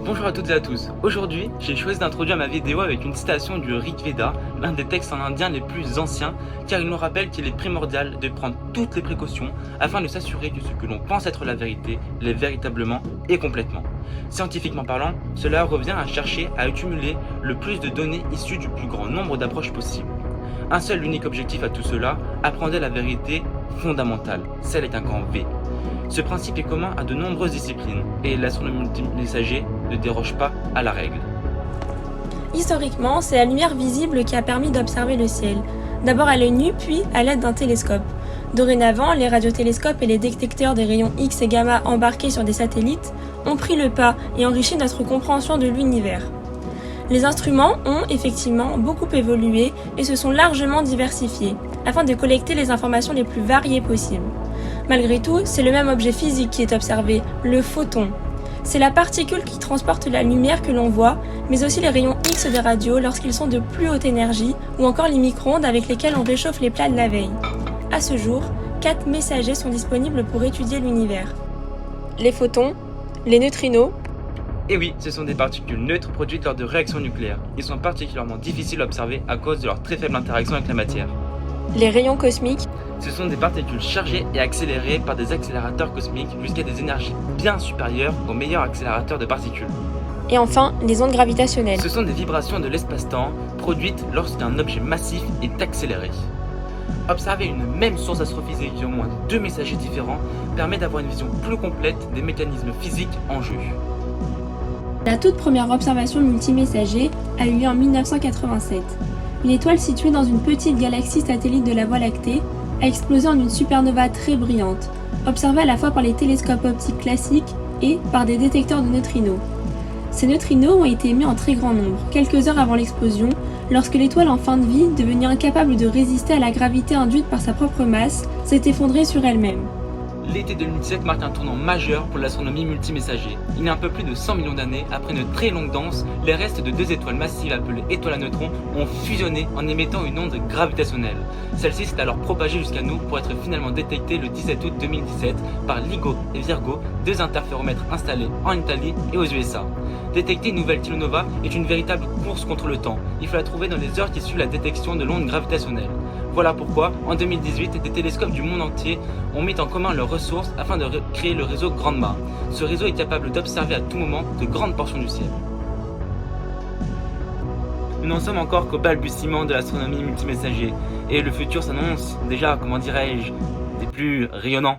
Bonjour à toutes et à tous. Aujourd'hui, j'ai choisi d'introduire ma vidéo avec une citation du Rig Veda, l'un des textes en indien les plus anciens, car il nous rappelle qu'il est primordial de prendre toutes les précautions afin de s'assurer que ce que l'on pense être la vérité l'est véritablement et complètement. Scientifiquement parlant, cela revient à chercher à accumuler le plus de données issues du plus grand nombre d'approches possibles. Un seul unique objectif à tout cela, apprendre la vérité fondamentale, celle est un grand V. Ce principe est commun à de nombreuses disciplines et l'astronomie multimessager ne déroge pas à la règle. Historiquement, c'est la lumière visible qui a permis d'observer le ciel, d'abord à l'œil nu puis à l'aide d'un télescope. Dorénavant, les radiotélescopes et les détecteurs des rayons X et gamma embarqués sur des satellites ont pris le pas et enrichi notre compréhension de l'univers. Les instruments ont effectivement beaucoup évolué et se sont largement diversifiés, afin de collecter les informations les plus variées possibles. Malgré tout, c'est le même objet physique qui est observé, le photon. C'est la particule qui transporte la lumière que l'on voit, mais aussi les rayons X des radios lorsqu'ils sont de plus haute énergie, ou encore les micro-ondes avec lesquels on réchauffe les plats de la veille. À ce jour, 4 messagers sont disponibles pour étudier l'univers. Les photons, les neutrinos. Et oui, ce sont des particules neutres produites lors de réactions nucléaires. Ils sont particulièrement difficiles à observer à cause de leur très faible interaction avec la matière. Les rayons cosmiques. Ce sont des particules chargées et accélérées par des accélérateurs cosmiques jusqu'à des énergies bien supérieures aux meilleurs accélérateurs de particules. Et enfin, les ondes gravitationnelles. Ce sont des vibrations de l'espace-temps produites lorsqu'un objet massif est accéléré. Observer une même source astrophysique et au moins 2 messagers différents permet d'avoir une vision plus complète des mécanismes physiques en jeu. La toute première observation multimessager a eu lieu en 1987. Une étoile située dans une petite galaxie satellite de la Voie lactée a explosé en une supernova très brillante, observée à la fois par les télescopes optiques classiques et par des détecteurs de neutrinos. Ces neutrinos ont été émis en très grand nombre, quelques heures avant l'explosion, lorsque l'étoile en fin de vie, devenue incapable de résister à la gravité induite par sa propre masse, s'est effondrée sur elle-même. L'été 2017 marque un tournant majeur pour l'astronomie multimessager. Il y a un peu plus de 100 millions d'années, après une très longue danse, les restes de 2 étoiles massives appelées étoiles à neutrons ont fusionné en émettant une onde gravitationnelle. Celle-ci s'est alors propagée jusqu'à nous pour être finalement détectée le 17 août 2017 par LIGO et Virgo, 2 interféromètres installés en Italie et aux USA. Détecter une nouvelle kilonova est une véritable course contre le temps. Il faut la trouver dans les heures qui suivent la détection de l'onde gravitationnelle. Voilà pourquoi, en 2018, des télescopes du monde entier ont mis en commun leurs ressources afin de créer le réseau Grandma. Ce réseau est capable d'observer à tout moment de grandes portions du ciel. Nous n'en sommes encore qu'au balbutiement de l'astronomie multimessager, et le futur s'annonce déjà, comment dirais-je, des plus rayonnants.